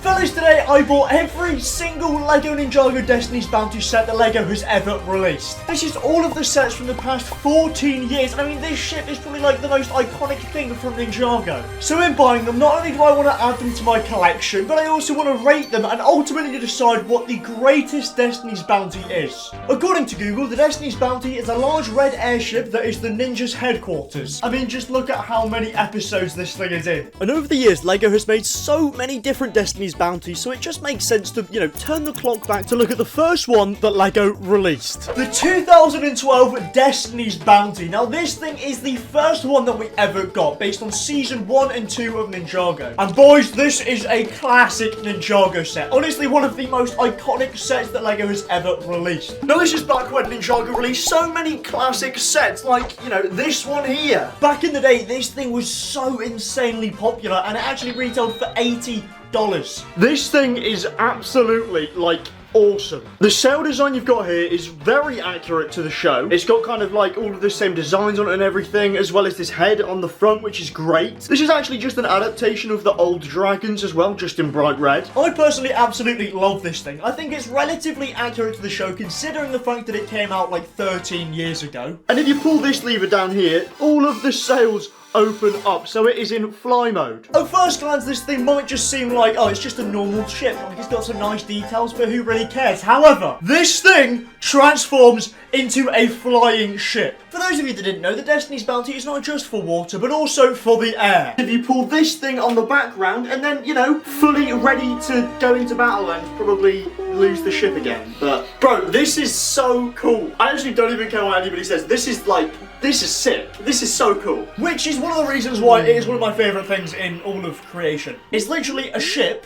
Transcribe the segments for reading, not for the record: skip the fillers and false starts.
Fellas, today I bought every single LEGO Ninjago Destiny's Bounty set that LEGO has ever released. This is all of the sets from the past 14 years, and I mean this ship is probably like the most iconic thing from Ninjago. So in buying them, not only do I want to add them to my collection, but I also want to rate them and ultimately decide what the greatest Destiny's Bounty is. According to Google, the Destiny's Bounty is a large red airship that is the ninja's headquarters. I mean, just look at how many episodes this thing is in. And over the years, LEGO has made so many different Destiny's Bounties, so it just makes sense to, turn the clock back to look at the first one that LEGO released. The 2012 Destiny's Bounty. Now, this thing is the first one that we ever got, based on Season 1 and 2 of Ninjago. And boys, this is a classic Ninjago set. Honestly, one of the most iconic sets that LEGO has ever released. Now, this is back when Ninjago released so many classic sets, like, this one here. Back in the day, this thing was so insanely popular, and it actually retailed for $80. This thing is absolutely, awesome. The sail design you've got here is very accurate to the show. It's got kind of all of the same designs on it and everything, as well as this head on the front, which is great. This is actually just an adaptation of the old dragons as well, just in bright red. I personally absolutely love this thing. I think it's relatively accurate to the show, considering the fact that it came out 13 years ago. And if you pull this lever down here, all of the sails open up, so it is in fly mode. At first glance, this thing might just seem like, oh, it's just a normal ship. It's got some nice details, but who really cares? However, this thing transforms into a flying ship. For those of you that didn't know, the Destiny's Bounty is not just for water, but also for the air. If you pull this thing on the background, and then, fully ready to go into battle and probably lose the ship again. But, bro, this is so cool. I actually don't even care what anybody says. This is sick. This is so cool. Which is one of the reasons why it is one of my favourite things in all of creation. It's literally a ship,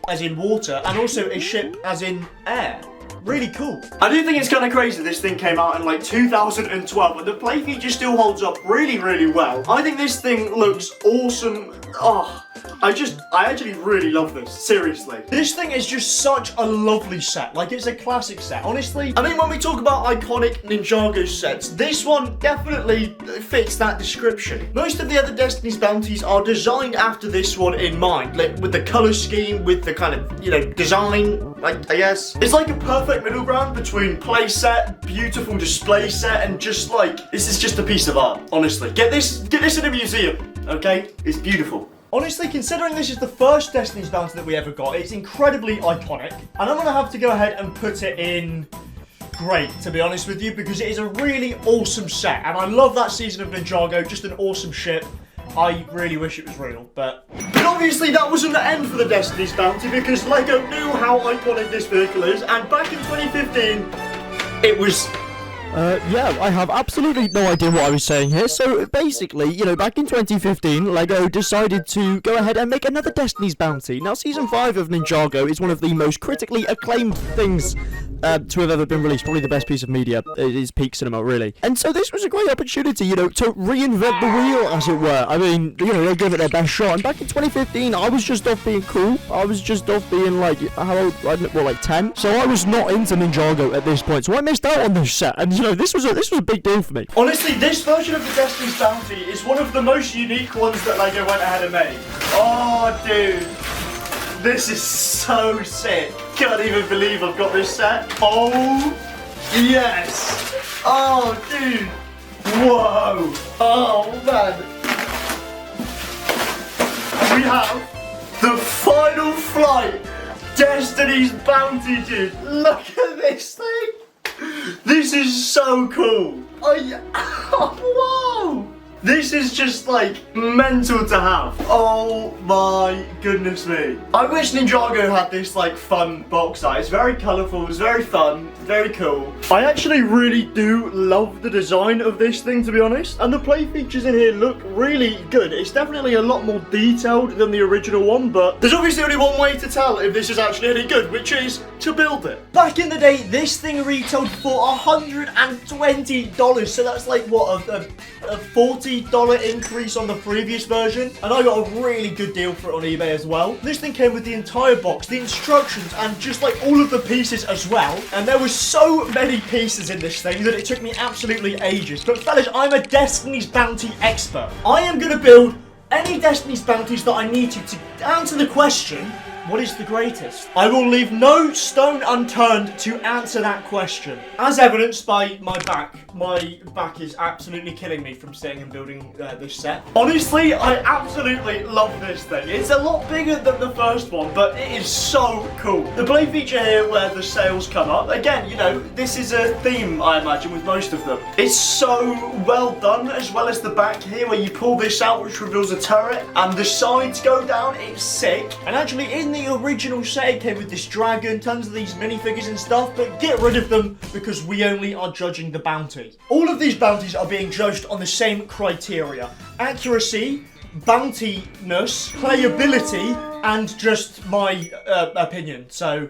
as in water, and also a ship as in air. Really cool. I do think it's kind of crazy this thing came out in 2012, but the play feature still holds up really, really well. I think this thing looks awesome. Oh, I actually really love this, seriously. This thing is just such a lovely set, it's a classic set, honestly. I mean, when we talk about iconic Ninjago sets, this one definitely fits that description. Most of the other Destiny's Bounties are designed after this one in mind, with the color scheme, with the kind of, design, I guess. It's like a perfect middle ground between play set, beautiful display set, and just this is just a piece of art, honestly. Get this in a museum, okay? It's beautiful. Honestly, considering this is the first Destiny's Bounty that we ever got, it's incredibly iconic. And I'm going to have to go ahead and put it in great, to be honest with you, because it is a really awesome set. And I love that season of Ninjago, just an awesome ship. I really wish it was real, but obviously that wasn't the end for the Destiny's Bounty, because LEGO knew how iconic this vehicle is, and back in 2015, it was... yeah, I have absolutely no idea what I was saying here. So basically, back in 2015, LEGO decided to go ahead and make another Destiny's Bounty. Now, Season 5 of Ninjago is one of the most critically acclaimed things to have ever been released. Probably the best piece of media. It is peak cinema, really. And so this was a great opportunity, to reinvent the wheel, as it were. I mean, they gave it their best shot. And back in 2015, I was just off being cool. I was just off being, how old? Well, 10. So I was not into Ninjago at this point. So I missed out on this set. And, this was a big deal for me. Honestly, this version of the Destiny's Bounty is one of the most unique ones that LEGO went ahead and made. Oh, dude. This is so sick. Can't even believe I've got this set. Oh, yes. Oh, dude. Whoa. Oh, man. We have the Final Flight Destiny's Bounty, dude. Look at this thing. This is so cool. Whoa. This is just mental to have. Oh my goodness me. I wish Ninjago had this fun box art. It's very colourful, it's very fun, very cool. I actually really do love the design of this thing, to be honest. And the play features in here look really good. It's definitely a lot more detailed than the original one, but there's obviously only one way to tell if this is actually any good, which is to build it. Back in the day, this thing retailed for $120. So that's what, a $40 increase on the previous version, and I got a really good deal for it on eBay as well. This thing came with the entire box, the instructions, and just all of the pieces as well. And there were so many pieces in this thing that it took me absolutely ages. But fellas, I'm a Destiny's Bounty expert. I am going to build any Destiny's Bounties that I need to answer the question, What is the greatest? I will leave no stone unturned to answer that question. As evidenced by my back. My back is absolutely killing me from sitting and building this set. Honestly, I absolutely love this thing. It's a lot bigger than the first one, but it is so cool. The blade feature here where the sails come up. Again, you know, this is a theme, I imagine, with most of them. It's so well done, as well as the back here where you pull this out, which reveals a turret, and the sides go down. It's sick. And actually, in the original set, it came with this dragon, tons of these minifigures and stuff, but get rid of them because we only are judging the bounty. All of these bounties are being judged on the same criteria: accuracy, bountiness, playability, and just my opinion. So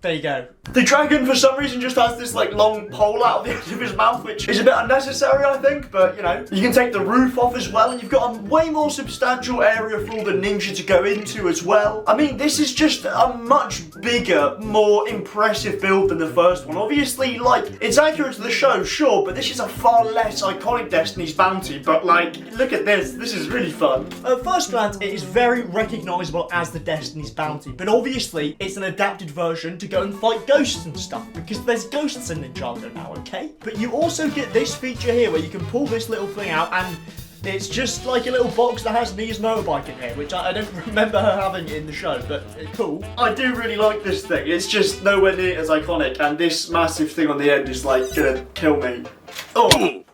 there you go. The dragon, for some reason, just has this like long pole out of the edge of his mouth, which is a bit unnecessary, I think, but you know. You can take the roof off as well, and you've got a way more substantial area for all the ninja to go into as well. I mean, this is just a much bigger, more impressive build than the first one. Obviously, like, it's accurate to the show, sure, but this is a far less iconic Destiny's Bounty, but like, look at this. This is really fun. At first glance, it is very recognizable as the Destiny's Bounty, but obviously, it's an adapted version to go and fight ghosts and stuff, because there's ghosts in Ninjago now, okay? But you also get this feature here where you can pull this little thing out, and it's just like a little box that has Nia's motorbike in here, which I don't remember her having in the show, but it's cool. I do really like this thing. It's just nowhere near as iconic, and this massive thing on the end is like gonna kill me. Oh!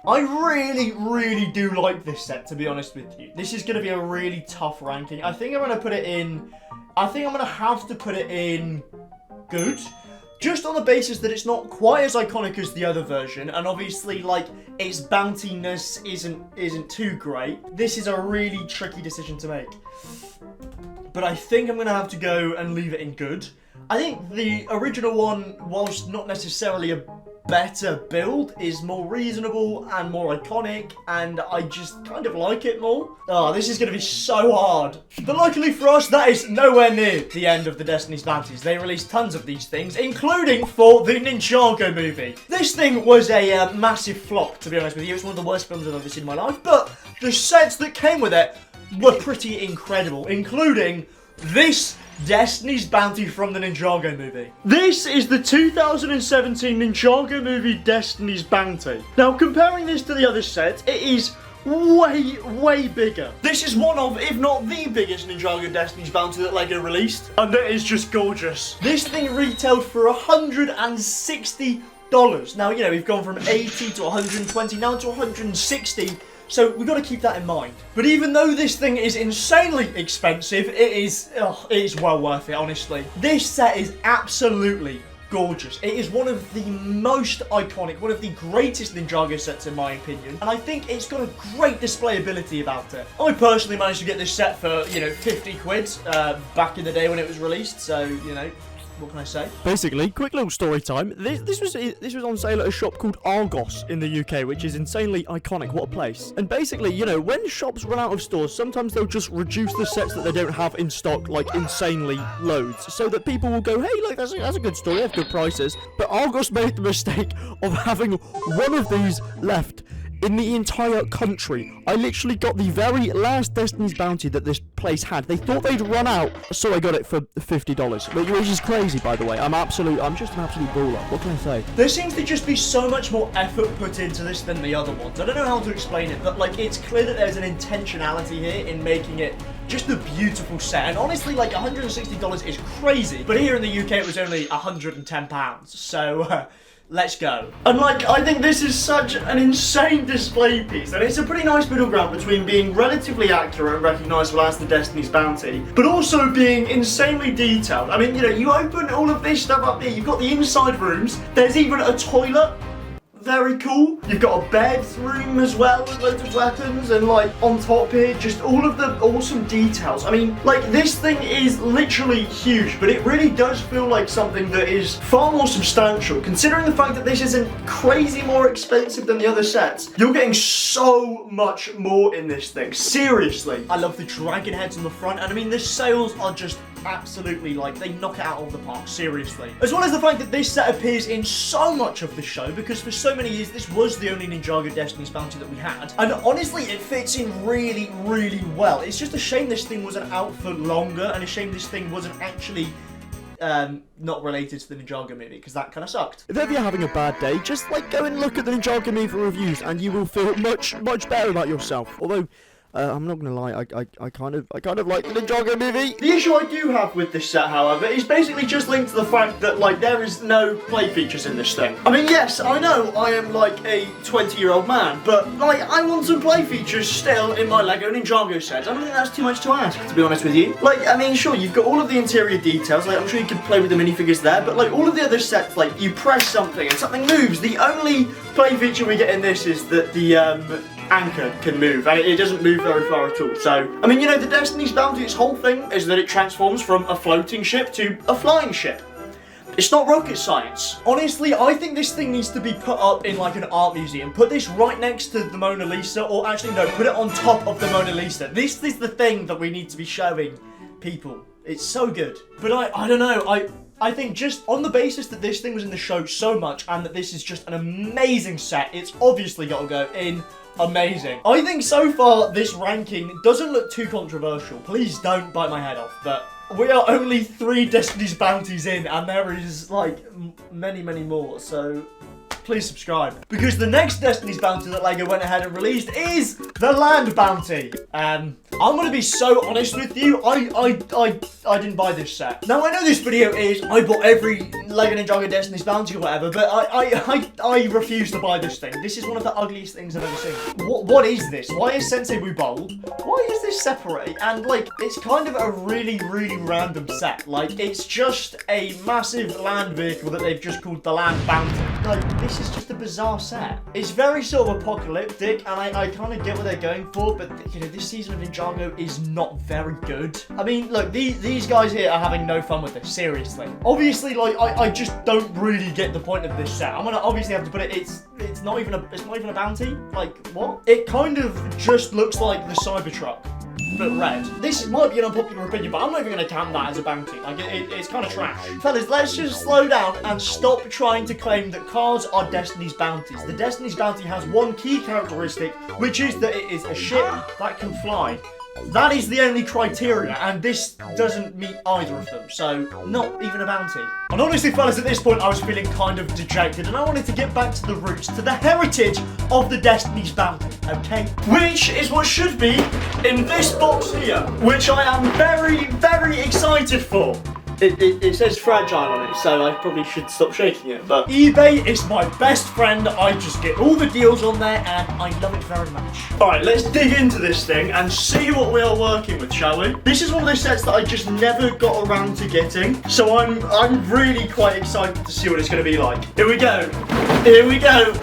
I really do like this set, to be honest with you. This is going to be a really tough ranking. I think I'm going to put it in... I think I'm going to have to put it in good. Just on the basis that it's not quite as iconic as the other version. And obviously, like, its bountiness isn't too great. This is a really tricky decision to make. But I think I'm going to have to go and leave it in good. I think the original one, whilst not necessarily a better build, is more reasonable and more iconic, and I just kind of like it more. Oh, this is going to be so hard. But luckily for us, that is nowhere near the end of the Destiny's Bounties. They released tons of these things, including for the Ninjago movie. This thing was a massive flop, to be honest with you. It's one of the worst films I've ever seen in my life, but the sets that came with it were pretty incredible, including this Destiny's Bounty from the Ninjago movie. This is the 2017 Ninjago movie Destiny's Bounty. Now, comparing this to the other sets, it is way bigger. This is one of, if not the biggest Ninjago Destiny's Bounty that LEGO released, and it is just gorgeous. This thing retailed for $160. Now, you know, we've gone from 80 to 120, now to 160. So we've got to keep that in mind. But even though this thing is insanely expensive, it is well worth it, honestly. This set is absolutely gorgeous. It is one of the most iconic, one of the greatest Ninjago sets in my opinion. And I think it's got a great display ability about it. I personally managed to get this set for, you know, 50 quid back in the day when it was released. So, you know, what can I say? Basically, quick little story time. This was on sale at a shop called Argos in the UK, which is insanely iconic. What a place! And basically, you know, when shops run out of stores, sometimes they'll just reduce the sets that they don't have in stock, like insanely loads, so that people will go, hey, look, that's a good store, they have good prices. But Argos made the mistake of having one of these left in the entire country. I literally got the very last Destiny's Bounty that this place had. They thought they'd run out, so I got it for $50, which is crazy, by the way. I'm just an absolute baller. What can I say? There seems to just be so much more effort put into this than the other ones. I don't know how to explain it, but like, it's clear that there's an intentionality here in making it just a beautiful set. And honestly, like, $160 is crazy, but here in the UK it was only £110. So let's go. And like, I think this is such an insane display piece, and it's a pretty nice middle ground between being relatively accurate and recognisable as the Destiny's Bounty, but also being insanely detailed. I mean, you know, you open all of this stuff up here, you've got the inside rooms, there's even a toilet. Very cool. You've got a bedroom as well with loads of weapons, and like on top here, just all of the awesome details. I mean, like, this thing is literally huge, but it really does feel like something that is far more substantial, considering the fact that this isn't crazy more expensive than the other sets. You're getting so much more in this thing, seriously. I love the dragon heads on the front, and I mean, the sails are just absolutely, like, they knock it out of the park, seriously. As well as the fact that this set appears in so much of the show, because for so many years, this was the only Ninjago Destiny's Bounty that we had. And honestly, it fits in really, really well. It's just a shame this thing wasn't out for longer, and a shame this thing wasn't actually not related to the Ninjago movie, because that kind of sucked. If ever you're having a bad day, just like go and look at the Ninjago movie reviews, and you will feel much better about yourself. Although, I'm not gonna lie, I kind of like the Ninjago movie. The issue I do have with this set, however, is basically just linked to the fact that, like, there is no play features in this thing. I mean, yes, I know I am, like, a 20-year-old man, but, like, I want some play features still in my LEGO Ninjago set. I don't think that's too much to ask, to be honest with you. Like, I mean, sure, you've got all of the interior details, like, I'm sure you could play with the minifigures there, but, like, all of the other sets, like, you press something and something moves. The only play feature we get in this is that the, anchor can move, and it doesn't move very far at all. So, I mean, you know, the Destiny's Bounty, its whole thing is that it transforms from a floating ship to a flying ship. It's not rocket science. Honestly, I think this thing needs to be put up in, like, an art museum. Put this right next to the Mona Lisa, or actually, no, put it on top of the Mona Lisa. This is the thing that we need to be showing people. It's so good. But I don't know, I think just on the basis that this thing was in the show so much, and that this is just an amazing set, it's obviously got to go in amazing. I think so far this ranking doesn't look too controversial. Please don't bite my head off, but we are only 3 Destiny's Bounties in, and there is, like, many more, so please subscribe. Because the next Destiny's Bounty that LEGO went ahead and released is the Land Bounty. I'm gonna be so honest with you, I didn't buy this set. Now, I know this video is, I bought every LEGO Ninjago Destiny's Bounty or whatever, but I refuse to buy this thing. This is one of the ugliest things I've ever seen. What is this? Why is Sensei Boo bold? Why is this separate? And, like, it's kind of a really random set. Like, it's just a massive land vehicle that they've just called the Land Bounty. Like, this is just a bizarre set. It's very sort of apocalyptic, and I kind of get what they're going for, but, you know, this season of Ninjago is not very good. I mean, look, these guys here are having no fun with this, seriously. Obviously, like, I just don't really get the point of this set. I'm gonna obviously have to put it, it's not even a bounty. Like, what? It kind of just looks like the Cybertruck, but red. This might be an unpopular opinion, but I'm not even going to count that as a bounty. Like, it's kind of trash. Fellas, let's just slow down and stop trying to claim that cars are Destiny's Bounties. The Destiny's Bounty has one key characteristic, which is that it is a ship that can fly. That is the only criteria, and this doesn't meet either of them, so not even a bounty. And honestly, fellas, at this point I was feeling kind of dejected, and I wanted to get back to the roots, to the heritage of the Destiny's Bounty, okay? Which is what should be in this box here, which I am very excited for. It says fragile on it, so I probably should stop shaking it, but eBay is my best friend. I just get all the deals on there, and I love it very much. Alright, let's dig into this thing and see what we are working with, shall we? This is one of those sets that I just never got around to getting, so I'm really quite excited to see what it's going to be like. Here we go. Here we go.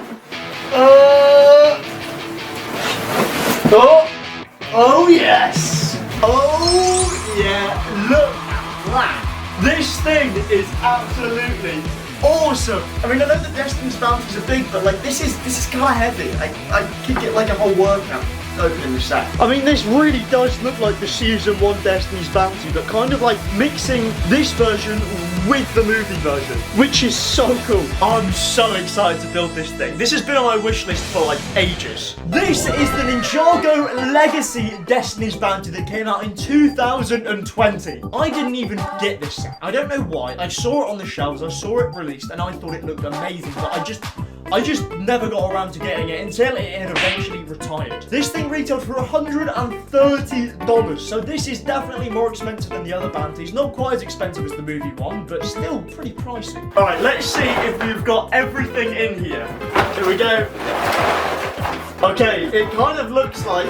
Oh yes. Oh yeah, look at that. This thing is absolutely awesome. I mean, I know the Destiny's Bounties are big, but, like, this is kind of heavy. I could get, like, a whole workout opening this set. I mean, this really does look like the Season 1 Destiny's Bounty, but kind of like mixing this version with the movie version, which is so cool. I'm so excited to build this thing. This has been on my wish list for, like, ages. This is the Ninjago Legacy Destiny's Bounty that came out in 2020. I didn't even get this set. I don't know why. I saw it on the shelves, I saw it released, and I thought it looked amazing, but I just never got around to getting it until it had eventually retired. This thing retailed for $130, so this is definitely more expensive than the other bounties. Not quite as expensive as the movie one, but still pretty pricey. Alright, let's see if we've got everything in here. Here we go. Okay, it kind of looks like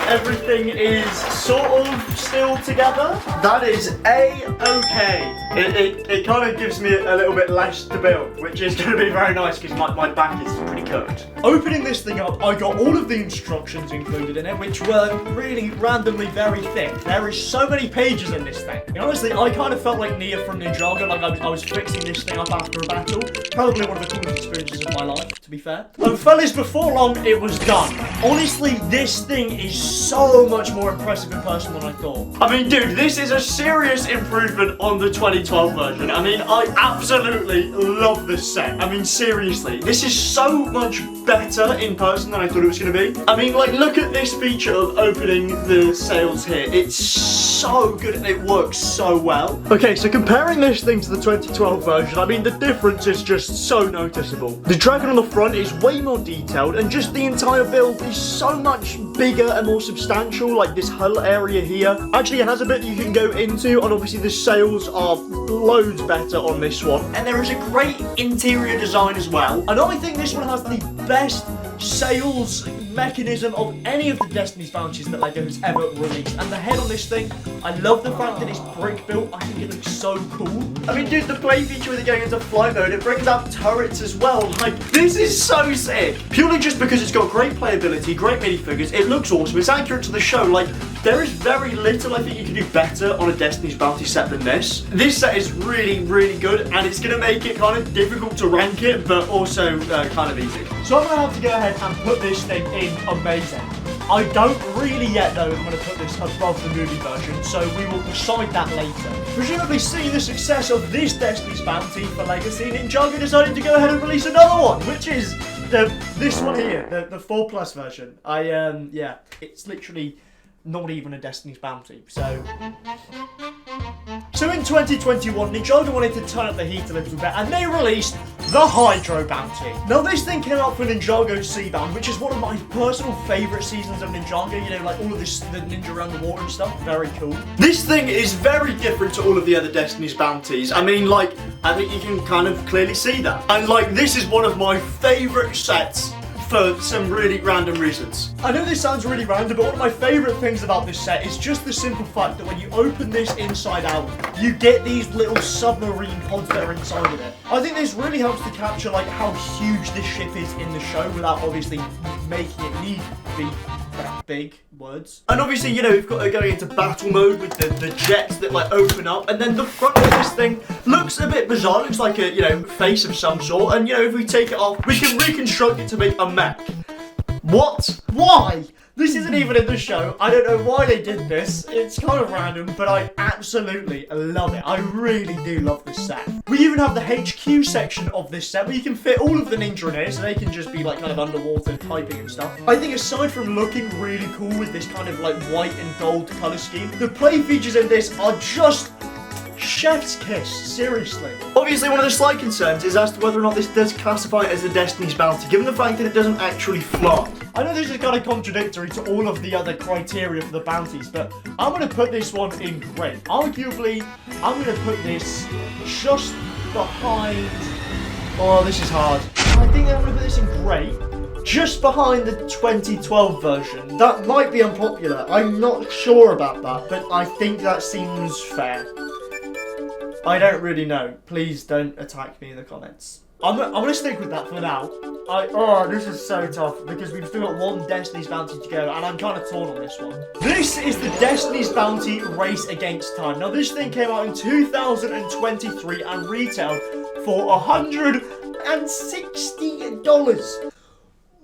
everything is sort of still together. That is A-okay. It kind of gives me a little bit less to build, which is going to be very nice because my back is pretty cooked. Opening this thing up, I got all of the instructions included in it, which were really randomly very thick. There is so many pages in this thing. And honestly, I kind of felt like Nia from Ninjago, like I was fixing this thing up after a battle. Probably one of the coolest experiences of my life, to be fair. And fellas, before long, it was done. Honestly, this thing is so much more impressive in person than I thought. I mean, dude, this is a serious improvement on the 2012 version. I mean, I absolutely love this set. I mean, seriously, this is so much better in person than I thought it was going to be. I mean, like, look at this feature of opening the sails here. It's so good and it works so well. Okay, so comparing this thing to the 2012 version, I mean, the difference is just so noticeable. The dragon on the front is way more detailed, and just the entire build is so much bigger and more substantial. Like this hull area here actually has a bit that you can go into, and obviously the sails are loads better on this one. And there is a great interior design as well. And I think this one has the best sails mechanism of any of the Destiny's bounties that LEGO has ever released. And the head on this thing, I love the fact that it's brick built. I think it looks so cool. I mean, dude, the play feature with it going into flight mode, it brings out turrets as well. Like, this is so sick. Purely just because it's got great playability, great minifigures, it looks awesome, it's accurate to the show. Like, there is very little I think you can do better on a Destiny's Bounty set than this. This set is really, really good, and it's going to make it kind of difficult to rank it, but also kind of easy. So I'm going to have to go ahead and put this thing in amazing. I don't really yet know if I'm going to put this above the movie version, so we will decide that later. Presumably seeing the success of this Destiny's Bounty for Legacy, Ninjago decided to go ahead and release another one, which is this one here, the 4+ version. Yeah, it's literally not even a Destiny's Bounty, so in 2021, Ninjago wanted to turn up the heat a little bit, and they released the Hydro Bounty. Now, this thing came out for Ninjago Seabound, which is one of my personal favourite seasons of Ninjago. You know, like all of this, the ninja around the water and stuff. Very cool. This thing is very different to all of the other Destiny's Bounties. I mean, like, I think you can kind of clearly see that. And, like, this is one of my favourite sets for some really random reasons. I know this sounds really random, but one of my favourite things about this set is just the simple fact that when you open this inside out, you get these little submarine pods that are inside of it. I think this really helps to capture like how huge this ship is in the show without obviously making it need to be big words. And obviously, you know, we've got going into battle mode with the jets that like open up, and then the front of this thing looks a bit bizarre. It looks like a, you know, face of some sort, and you know, if we take it off, we can reconstruct it to make a mech. What? Why? This isn't even in the show. I don't know why they did this. It's kind of random, but I absolutely love it. I really do love this set. We even have the HQ section of this set where you can fit all of the ninja in here, so they can just be like kind of underwater typing and stuff. I think aside from looking really cool with this kind of like white and gold color scheme, the play features in this are just chef's kiss, seriously. Obviously, one of the slight concerns is as to whether or not this does classify as a Destiny's Bounty, given the fact that it doesn't actually fly. I know this is kind of contradictory to all of the other criteria for the bounties, but I'm going to put this one in great. Arguably, I'm going to put this just behind... Oh, this is hard. I think I'm going to put this in great, just behind the 2012 version. That might be unpopular. I'm not sure about that, but I think that seems fair. I don't really know. Please don't attack me in the comments. I'm gonna stick with that for now. This is so tough because we've still got one Destiny's Bounty to go, and I'm kind of torn on this one. This is the Destiny's Bounty Race Against Time. Now, this thing came out in 2023 and retailed for $160.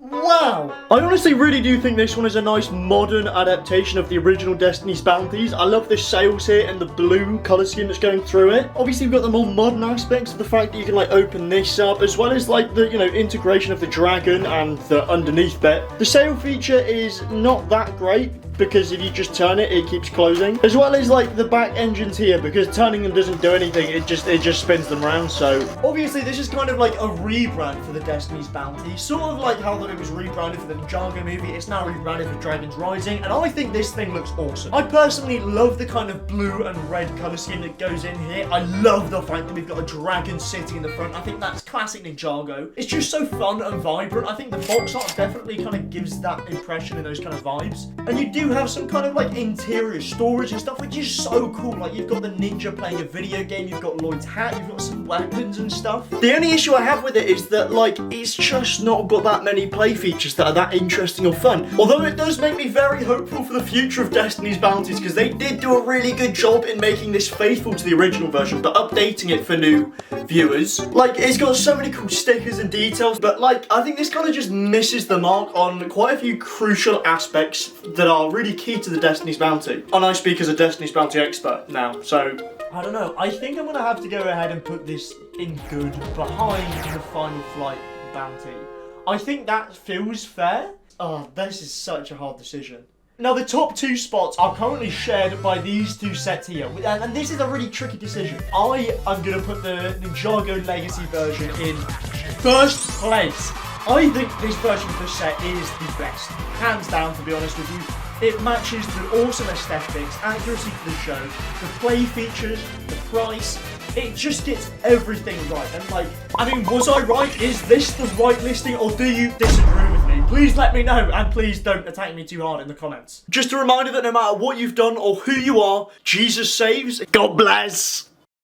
Wow! I honestly really do think this one is a nice modern adaptation of the original Destiny's Bounties. I love the sails here and the blue colour scheme that's going through it. Obviously, we've got the more modern aspects of the fact that you can like open this up, as well as like the, you know, integration of the dragon and the underneath bit. The sail feature is not that great, because if you just turn it, it keeps closing. As well as like the back engines here, because turning them doesn't do anything, it just spins them around. So obviously this is kind of like a rebrand for the Destiny's Bounty, sort of like how that it was rebranded for the Ninjago movie. It's now rebranded for Dragon's Rising, and I think this thing looks awesome. I personally love the kind of blue and red colour scheme that goes in here. I love the fact that we've got a dragon sitting in the front. I think that's classic Ninjago. It's just so fun and vibrant. I think the box art definitely kind of gives that impression and those kind of vibes. And you do have some kind of like interior storage and stuff, which is so cool. Like you've got the ninja playing a video game, you've got Lloyd's hat, you've got some weapons and stuff. The only issue I have with it is that like it's just not got that many play features that are that interesting or fun. Although it does make me very hopeful for the future of Destiny's Bounties, because they did do a really good job in making this faithful to the original version, but updating it for new viewers. Like it's got so many cool stickers and details, but like I think this kind of just misses the mark on quite a few crucial aspects that are really key to the Destiny's Bounty. And I speak as a Destiny's Bounty expert now, so I don't know. I think I'm gonna have to go ahead and put this in good behind the Final Flight Bounty. I think that feels fair. Oh, this is such a hard decision. Now, the top 2 spots are currently shared by these 2 sets here, and this is a really tricky decision. I am going to put the Ninjago Legacy version in first place. I think this version of the set is the best, hands down, to be honest with you. It matches the awesome aesthetics, accuracy for the show, the play features, the price. It just gets everything right. And like, I mean, was I right? Is this the right listing, or do you disagree with me? Please let me know, and please don't attack me too hard in the comments. Just a reminder that no matter what you've done or who you are, Jesus saves. God bless.